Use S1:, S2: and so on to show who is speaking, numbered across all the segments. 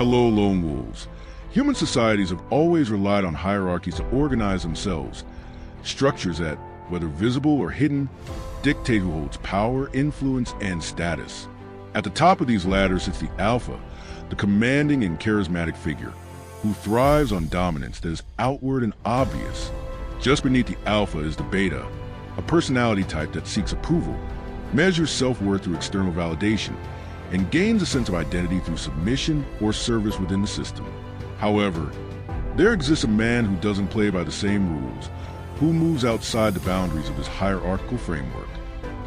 S1: Hello, lone wolves. Human societies have always relied on hierarchies to organize themselves. Structures that, whether visible or hidden, dictate who holds power, influence, and status. At the top of these ladders sits the alpha, the commanding and charismatic figure, who thrives on dominance that is outward and obvious. Just beneath the alpha is the beta, a personality type that seeks approval, measures self-worth through external validation, and gains a sense of identity through submission or service within the system. However, there exists a man who doesn't play by the same rules, who moves outside the boundaries of his hierarchical framework.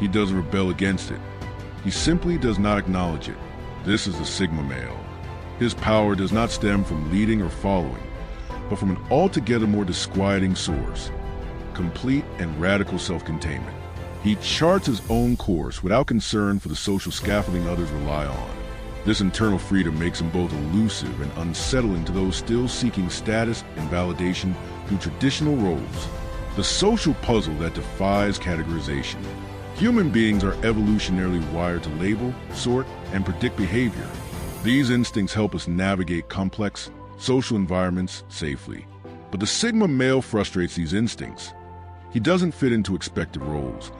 S1: He doesn't rebel against it. He simply does not acknowledge it. This is the Sigma male. His power does not stem from leading or following, but from an altogether more disquieting source: complete and radical self-containment. He charts his own course without concern for the social scaffolding others rely on. This internal freedom makes him both elusive and unsettling to those still seeking status and validation through traditional roles. The social puzzle that defies categorization. Human beings are evolutionarily wired to label, sort, and predict behavior. These instincts help us navigate complex social environments safely. But the Sigma male frustrates these instincts. He doesn't fit into expected roles,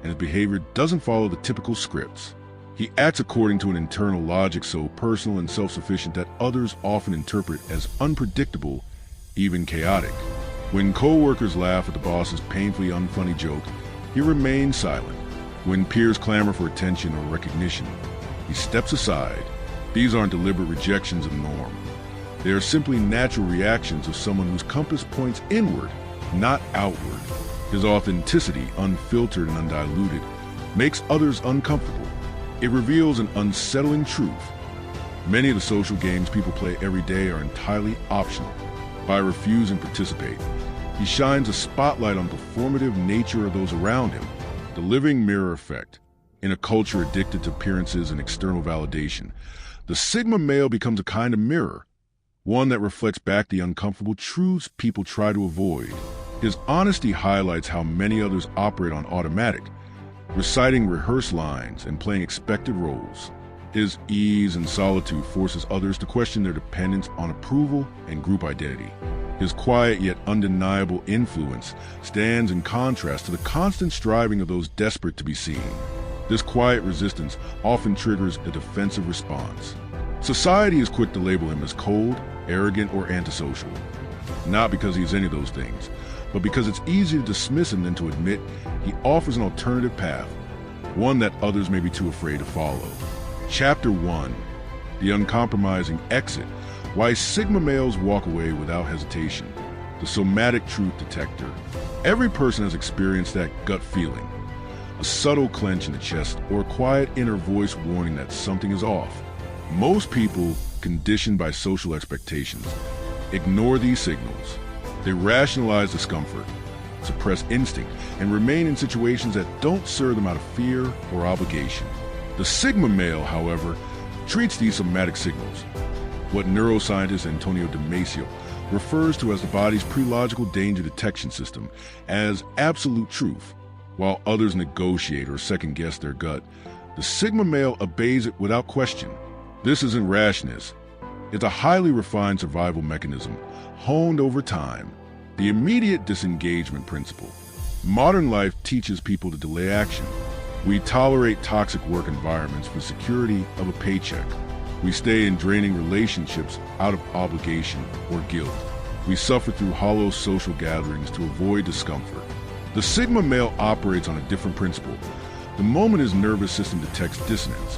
S1: and his behavior doesn't follow the typical scripts. He acts according to an internal logic so personal and self-sufficient that others often interpret as unpredictable, even chaotic. When co-workers laugh at the boss's painfully unfunny joke, he remains silent. When peers clamor for attention or recognition, he steps aside. These aren't deliberate rejections of the norm. They are simply natural reactions of someone whose compass points inward, not outward. His authenticity, unfiltered and undiluted, makes others uncomfortable. It reveals an unsettling truth. Many of the social games people play every day are entirely optional. By refusing to participate, he shines a spotlight on the performative nature of those around him, the living mirror effect. In a culture addicted to appearances and external validation, the Sigma male becomes a kind of mirror, one that reflects back the uncomfortable truths people try to avoid. His honesty highlights how many others operate on automatic, reciting rehearsed lines and playing expected roles. His ease and solitude forces others to question their dependence on approval and group identity. His quiet yet undeniable influence stands in contrast to the constant striving of those desperate to be seen. This quiet resistance often triggers a defensive response. Society is quick to label him as cold, arrogant, or antisocial. Not because he is any of those things, but because it's easier to dismiss him than to admit he offers an alternative path, one that others may be too afraid to follow. Chapter 1. The Uncompromising Exit. Why Sigma males walk away without hesitation. The somatic truth detector. Every person has experienced that gut feeling. A subtle clench in the chest or a quiet inner voice warning that something is off. Most people, conditioned by social expectations, ignore these signals. They rationalize discomfort, suppress instinct, and remain in situations that don't serve them out of fear or obligation. The Sigma male, however, treats these somatic signals, what neuroscientist Antonio Damasio refers to as the body's pre-logical danger detection system, as absolute truth. While others negotiate or second-guess their gut, the Sigma male obeys it without question. This isn't rashness. It's a highly refined survival mechanism, honed over time. The immediate disengagement principle. Modern life teaches people to delay action. We tolerate toxic work environments for security of a paycheck. We stay in draining relationships out of obligation or guilt. We suffer through hollow social gatherings to avoid discomfort. The Sigma male operates on a different principle. The moment his nervous system detects dissonance,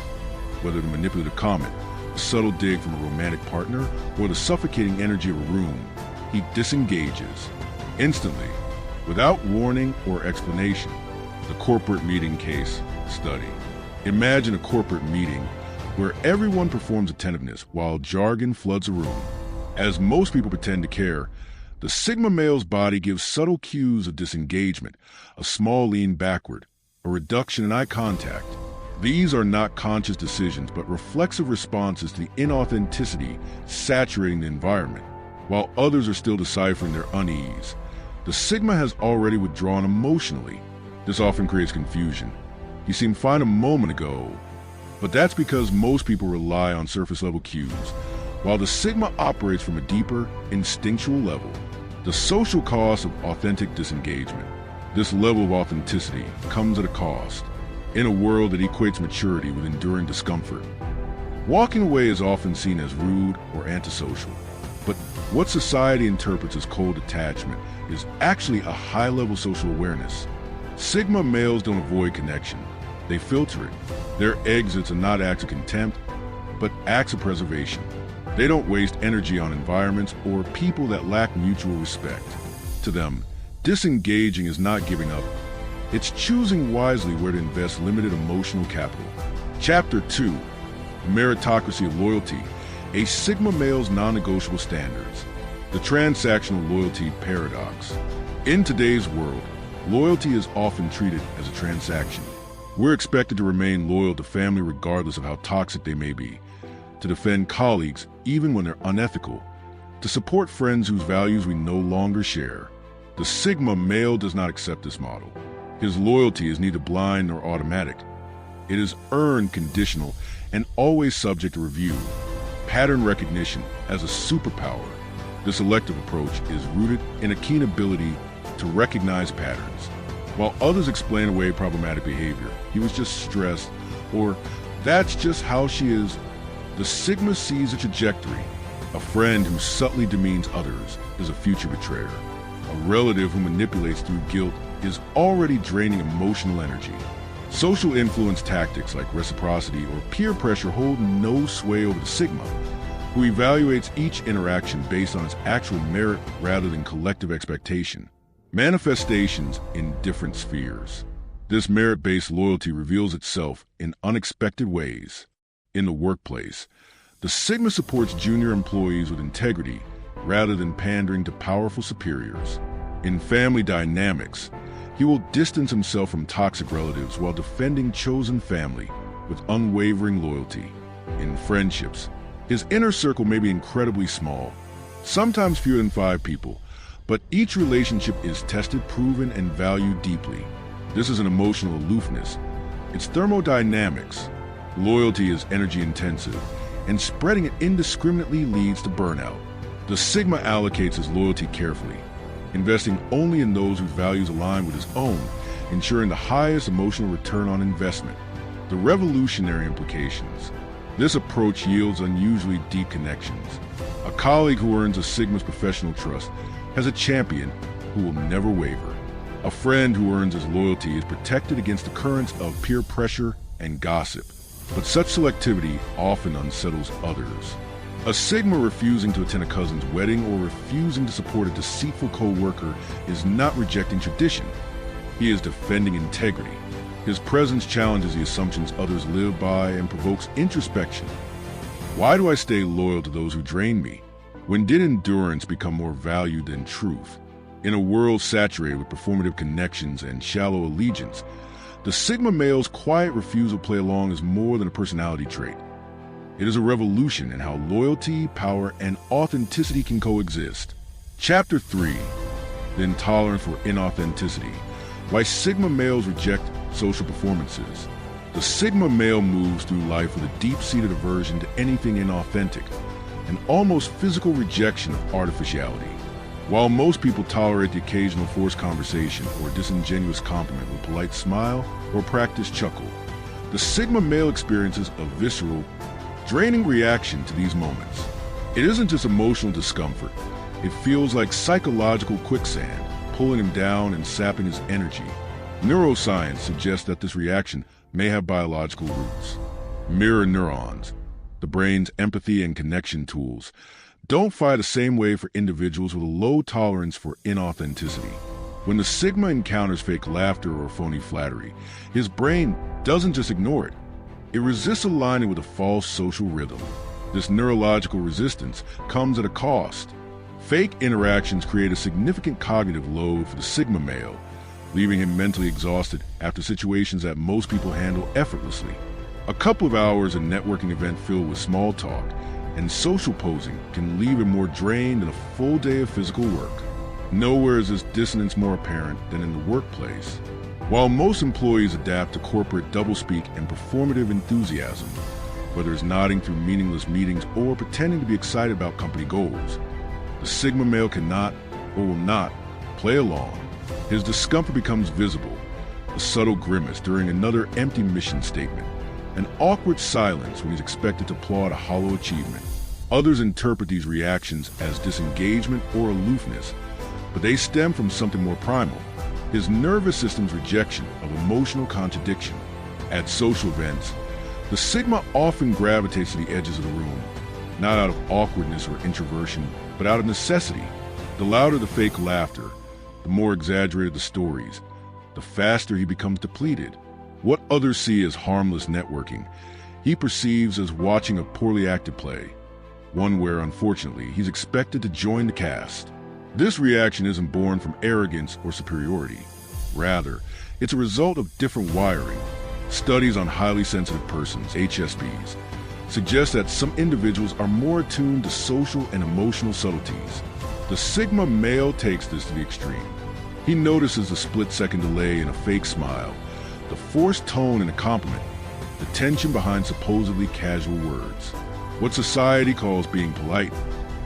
S1: whether the manipulative comment, a subtle dig from a romantic partner, or the suffocating energy of a room, he disengages instantly, without warning or explanation. The corporate meeting case study. Imagine a corporate meeting where everyone performs attentiveness while jargon floods a room. As most people pretend to care, the Sigma male's body gives subtle cues of disengagement, a small lean backward, a reduction in eye contact. These are not conscious decisions, but reflexive responses to the inauthenticity saturating the environment. While others are still deciphering their unease, the Sigma has already withdrawn emotionally. This often creates confusion. You seemed fine a moment ago, but that's because most people rely on surface-level cues, while the sigma operates from a deeper, instinctual level. The social cost of authentic disengagement. This level of authenticity comes at a cost, in a world that equates maturity with enduring discomfort. Walking away is often seen as rude or antisocial, but what society interprets as cold detachment is actually a high-level social awareness. Sigma males don't avoid connection, they filter it. Their exits are not acts of contempt, but acts of preservation. They don't waste energy on environments or people that lack mutual respect. To them, disengaging is not giving up. It's choosing wisely where to invest limited emotional capital. Chapter 2. Meritocracy of Loyalty. A Sigma male's non-negotiable standards. The transactional loyalty paradox. In today's world, loyalty is often treated as a transaction. We're expected to remain loyal to family regardless of how toxic they may be, to defend colleagues even when they're unethical, to support friends whose values we no longer share. The Sigma male does not accept this model. His loyalty is neither blind nor automatic. It is earned, conditional, and always subject to review. Pattern recognition as a superpower. This elective approach is rooted in a keen ability to recognize patterns. While others explain away problematic behavior, he was just stressed, or that's just how she is, the Sigma sees a trajectory. A friend who subtly demeans others is a future betrayer. A relative who manipulates through guilt is already draining emotional energy. Social influence tactics like reciprocity or peer pressure hold no sway over the Sigma, who evaluates each interaction based on its actual merit rather than collective expectation. Manifestations in different spheres. This merit-based loyalty reveals itself in unexpected ways. In the workplace, the Sigma supports junior employees with integrity rather than pandering to powerful superiors. In family dynamics, he will distance himself from toxic relatives while defending chosen family with unwavering loyalty. In friendships, his inner circle may be incredibly small, sometimes fewer than 5 people, but each relationship is tested, proven, and valued deeply. This is an emotional aloofness. It's thermodynamics. Loyalty is energy intensive, and spreading it indiscriminately leads to burnout. The Sigma allocates his loyalty carefully, investing only in those whose values align with his own, ensuring the highest emotional return on investment. The revolutionary implications. This approach yields unusually deep connections. A colleague who earns a Sigma's professional trust has a champion who will never waver. A friend who earns his loyalty is protected against the currents of peer pressure and gossip. But such selectivity often unsettles others. A Sigma refusing to attend a cousin's wedding or refusing to support a deceitful co-worker is not rejecting tradition. He is defending integrity. His presence challenges the assumptions others live by and provokes introspection. Why do I stay loyal to those who drain me? When did endurance become more valued than truth? In a world saturated with performative connections and shallow allegiance, the Sigma male's quiet refusal to play along is more than a personality trait. It is a revolution in how loyalty, power, and authenticity can coexist. Chapter 3. The Intolerance for Inauthenticity. Why Sigma males reject social performances. The Sigma male moves through life with a deep-seated aversion to anything inauthentic, an almost physical rejection of artificiality. While most people tolerate the occasional forced conversation or disingenuous compliment with a polite smile or practiced chuckle, the Sigma male experiences a visceral, draining reaction to these moments. It isn't just emotional discomfort. It feels like psychological quicksand, pulling him down and sapping his energy. Neuroscience suggests that this reaction may have biological roots. Mirror neurons, the brain's empathy and connection tools, don't fire the same way for individuals with a low tolerance for inauthenticity. When the Sigma encounters fake laughter or phony flattery, his brain doesn't just ignore it. It resists aligning with a false social rhythm. This neurological resistance comes at a cost. Fake interactions create a significant cognitive load for the Sigma male, leaving him mentally exhausted after situations that most people handle effortlessly. A couple of hours a networking event filled with small talk and social posing can leave him more drained than a full day of physical work. Nowhere is this dissonance more apparent than in the workplace. While most employees adapt to corporate doublespeak and performative enthusiasm, whether it's nodding through meaningless meetings or pretending to be excited about company goals. The Sigma male cannot or will not play along. His discomfort becomes visible, a subtle grimace during another empty mission statement, an awkward silence when he's expected to applaud a hollow achievement. Others interpret these reactions as disengagement or aloofness, but they stem from something more primal, his nervous system's rejection of emotional contradiction. At social events, the Sigma often gravitates to the edges of the room, not out of awkwardness or introversion, but out of necessity. The louder the fake laughter, the more exaggerated the stories, the faster he becomes depleted. What others see as harmless networking, he perceives as watching a poorly acted play, one where, unfortunately, he's expected to join the cast. This reaction isn't born from arrogance or superiority. Rather, it's a result of different wiring. Studies on highly sensitive persons, HSPs, suggest that some individuals are more attuned to social and emotional subtleties. The Sigma male takes this to the extreme. He notices the split-second delay in a fake smile, the forced tone in a compliment, the tension behind supposedly casual words. What society calls being polite,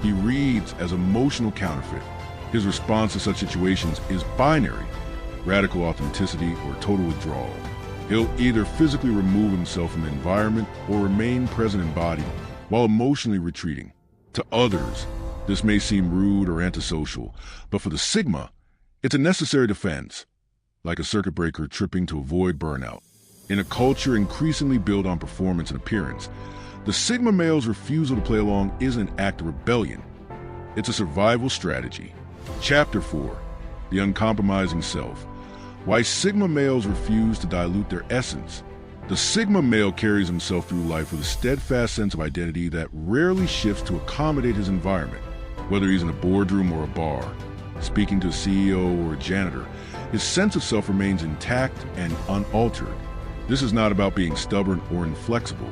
S1: he reads as emotional counterfeit. His response to such situations is binary, radical authenticity or total withdrawal. He'll either physically remove himself from the environment or remain present in body while emotionally retreating. To others, this may seem rude or antisocial, but for the Sigma, it's a necessary defense, like a circuit breaker tripping to avoid burnout. In a culture increasingly built on performance and appearance, the Sigma male's refusal to play along isn't an act of rebellion. It's a survival strategy. Chapter 4, The Uncompromising Self. Why Sigma males refuse to dilute their essence. The Sigma male carries himself through life with a steadfast sense of identity that rarely shifts to accommodate his environment. Whether he's in a boardroom or a bar, speaking to a CEO or a janitor, his sense of self remains intact and unaltered. This is not about being stubborn or inflexible.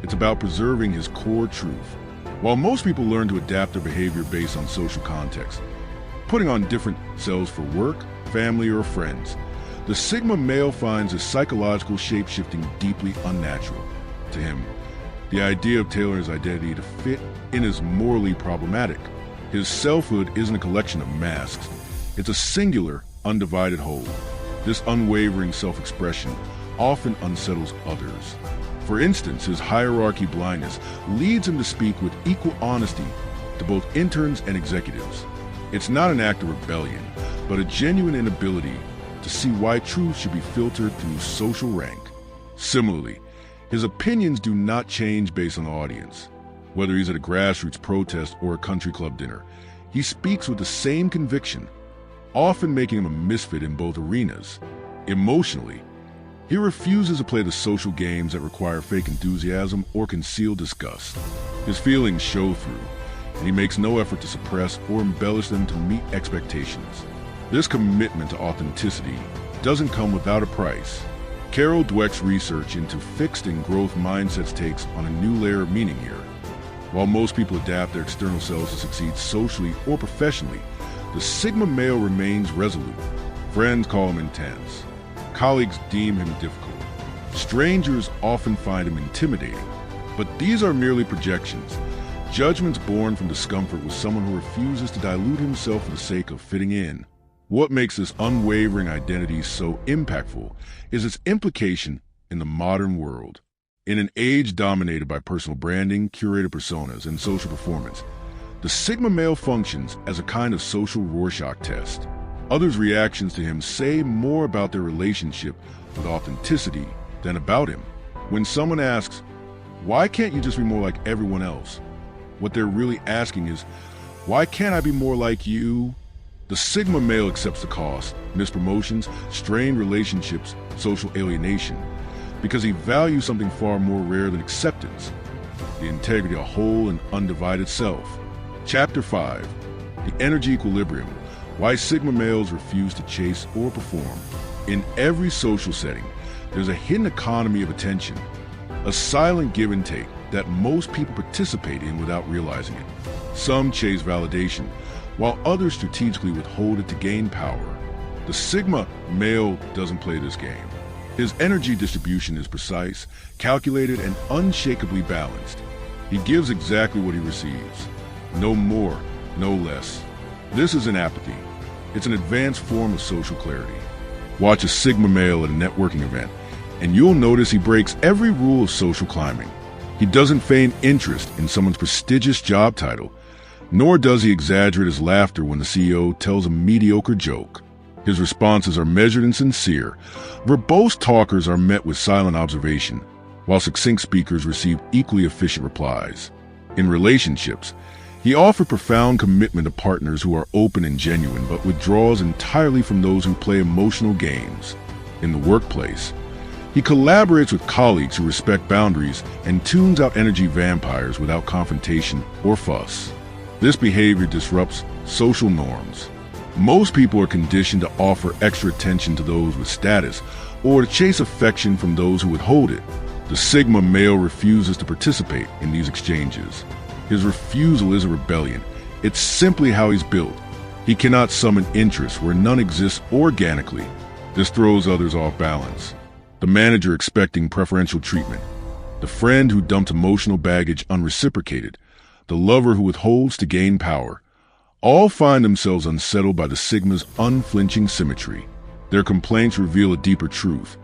S1: It's about preserving his core truth. While most people learn to adapt their behavior based on social context, putting on different selves for work, family, or friends, the Sigma male finds his psychological shape-shifting deeply unnatural. To him, the idea of tailoring his identity to fit in is morally problematic. His selfhood isn't a collection of masks. It's a singular, undivided whole. This unwavering self-expression often unsettles others. For instance, his hierarchy blindness leads him to speak with equal honesty to both interns and executives. It's not an act of rebellion, but a genuine inability to see why truth should be filtered through social rank. Similarly, his opinions do not change based on the audience. Whether he's at a grassroots protest or a country club dinner, he speaks with the same conviction, often making him a misfit in both arenas. Emotionally, he refuses to play the social games that require fake enthusiasm or concealed disgust. His feelings show through, and he makes no effort to suppress or embellish them to meet expectations. This commitment to authenticity doesn't come without a price. Carol Dweck's research into fixed and growth mindsets takes on a new layer of meaning here. While most people adapt their external selves to succeed socially or professionally, the Sigma male remains resolute. Friends call him intense. Colleagues deem him difficult. Strangers often find him intimidating. But these are merely projections, judgments born from discomfort with someone who refuses to dilute himself for the sake of fitting in. What makes this unwavering identity so impactful is its implication in the modern world. In an age dominated by personal branding, curated personas, and social performance, the Sigma male functions as a kind of social Rorschach test. Others' reactions to him say more about their relationship with authenticity than about him. When someone asks, "Why can't you just be more like everyone else?" what they're really asking is, "Why can't I be more like you?" The Sigma male accepts the cost, missed promotions, strained relationships, social alienation, because he values something far more rare than acceptance, the integrity of a whole and undivided self. Chapter 5, The Energy Equilibrium. Why Sigma males refuse to chase or perform. In every social setting, there's a hidden economy of attention, a silent give and take that most people participate in without realizing it. Some chase validation, while others strategically withhold it to gain power. The Sigma male doesn't play this game. His energy distribution is precise, calculated, and unshakably balanced. He gives exactly what he receives. No more, no less. This isn't apathy. It's an advanced form of social clarity. Watch a Sigma male at a networking event, and you'll notice he breaks every rule of social climbing. He doesn't feign interest in someone's prestigious job title, nor does he exaggerate his laughter when the CEO tells a mediocre joke. His responses are measured and sincere. Verbose talkers are met with silent observation, while succinct speakers receive equally efficient replies. In relationships, he offers profound commitment to partners who are open and genuine, but withdraws entirely from those who play emotional games. In the workplace, he collaborates with colleagues who respect boundaries and tunes out energy vampires without confrontation or fuss. This behavior disrupts social norms. Most people are conditioned to offer extra attention to those with status or to chase affection from those who withhold it. The Sigma male refuses to participate in these exchanges. His refusal is a rebellion. It's simply how he's built. He cannot summon interest where none exists organically. This throws others off balance. The manager expecting preferential treatment. The friend who dumped emotional baggage unreciprocated. The lover who withholds to gain power. All find themselves unsettled by the Sigma's unflinching symmetry. Their complaints reveal a deeper truth.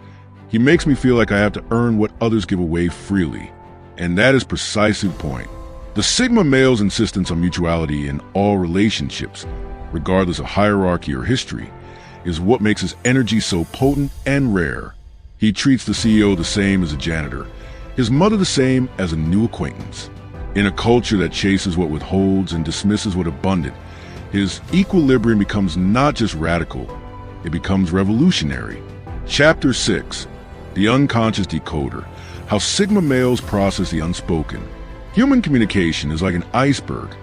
S1: He makes me feel like I have to earn what others give away freely. And that is precisely the point. The Sigma male's insistence on mutuality in all relationships, regardless of hierarchy or history, is what makes his energy so potent and rare. He treats the CEO the same as a janitor, his mother the same as a new acquaintance. In a culture that chases what withholds and dismisses what abundant, his equilibrium becomes not just radical, it becomes revolutionary. Chapter 6. The Unconscious Decoder. How Sigma males process the unspoken. Human communication is like an iceberg.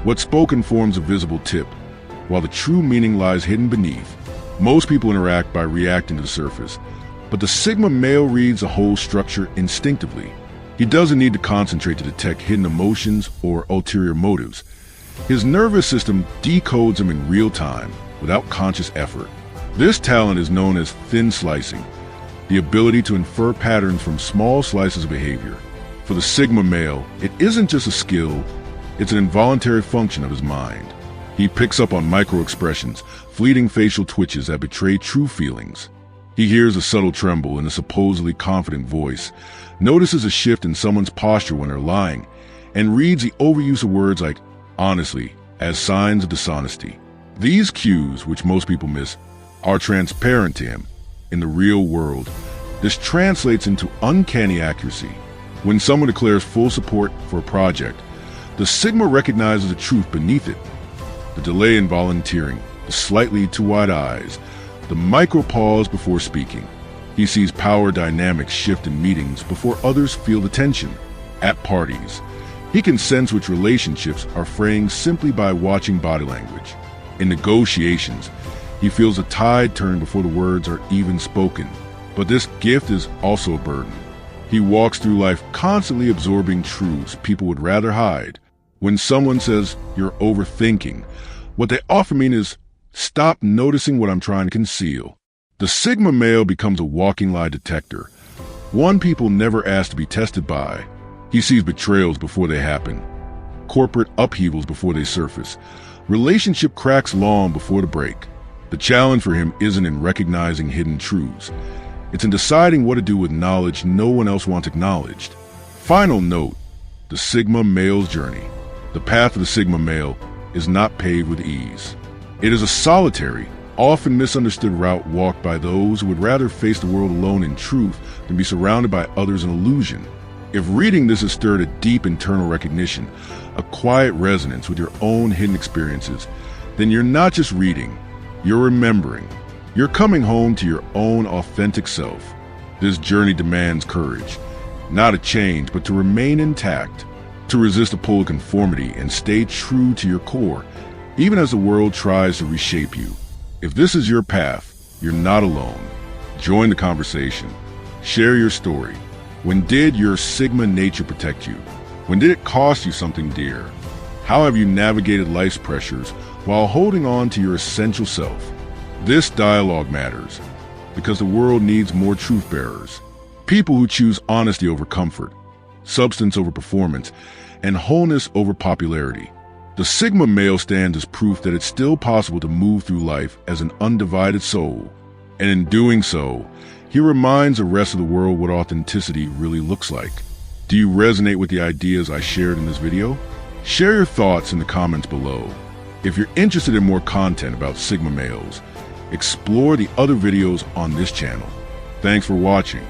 S1: What's spoken forms a visible tip, while the true meaning lies hidden beneath. Most people interact by reacting to the surface, but the Sigma male reads the whole structure instinctively. He doesn't need to concentrate to detect hidden emotions or ulterior motives. His nervous system decodes them in real time, without conscious effort. This talent is known as thin slicing, the ability to infer patterns from small slices of behavior. For the Sigma male, it isn't just a skill, it's an involuntary function of his mind. He picks up on micro-expressions, fleeting facial twitches that betray true feelings. He hears a subtle tremble in a supposedly confident voice, notices a shift in someone's posture when they're lying, and reads the overuse of words like honestly as signs of dishonesty. These cues, which most people miss, are transparent to him. In the real world, this translates into uncanny accuracy. When someone declares full support for a project, the Sigma recognizes the truth beneath it. The delay in volunteering, the slightly too wide eyes, the micro pause before speaking. He sees power dynamics shift in meetings before others feel the tension. At parties, he can sense which relationships are fraying simply by watching body language. In negotiations, he feels the tide turn before the words are even spoken. But this gift is also a burden. He walks through life constantly absorbing truths people would rather hide. When someone says, "You're overthinking," what they often mean is, "Stop noticing what I'm trying to conceal." The Sigma male becomes a walking lie detector, one people never ask to be tested by. He sees betrayals before they happen, corporate upheavals before they surface, relationship cracks long before the break. The challenge for him isn't in recognizing hidden truths. It's in deciding what to do with knowledge no one else wants acknowledged. Final note, the Sigma male's journey. The path of the Sigma male is not paved with ease. It is a solitary, often misunderstood route walked by those who would rather face the world alone in truth than be surrounded by others in illusion. If reading this has stirred a deep internal recognition, a quiet resonance with your own hidden experiences, then you're not just reading, you're remembering. You're coming home to your own authentic self. This journey demands courage, not a change, but to remain intact, to resist the pull of conformity and stay true to your core, even as the world tries to reshape you. If this is your path, you're not alone. Join the conversation. Share your story. When did your Sigma nature protect you? When did it cost you something dear? How have you navigated life's pressures while holding on to your essential self? This dialogue matters because the world needs more truth bearers. People who choose honesty over comfort, substance over performance, and wholeness over popularity. The Sigma male stands as proof that it's still possible to move through life as an undivided soul. And in doing so, he reminds the rest of the world what authenticity really looks like. Do you resonate with the ideas I shared in this video? Share your thoughts in the comments below. If you're interested in more content about Sigma males, explore the other videos on this channel. Thanks for watching.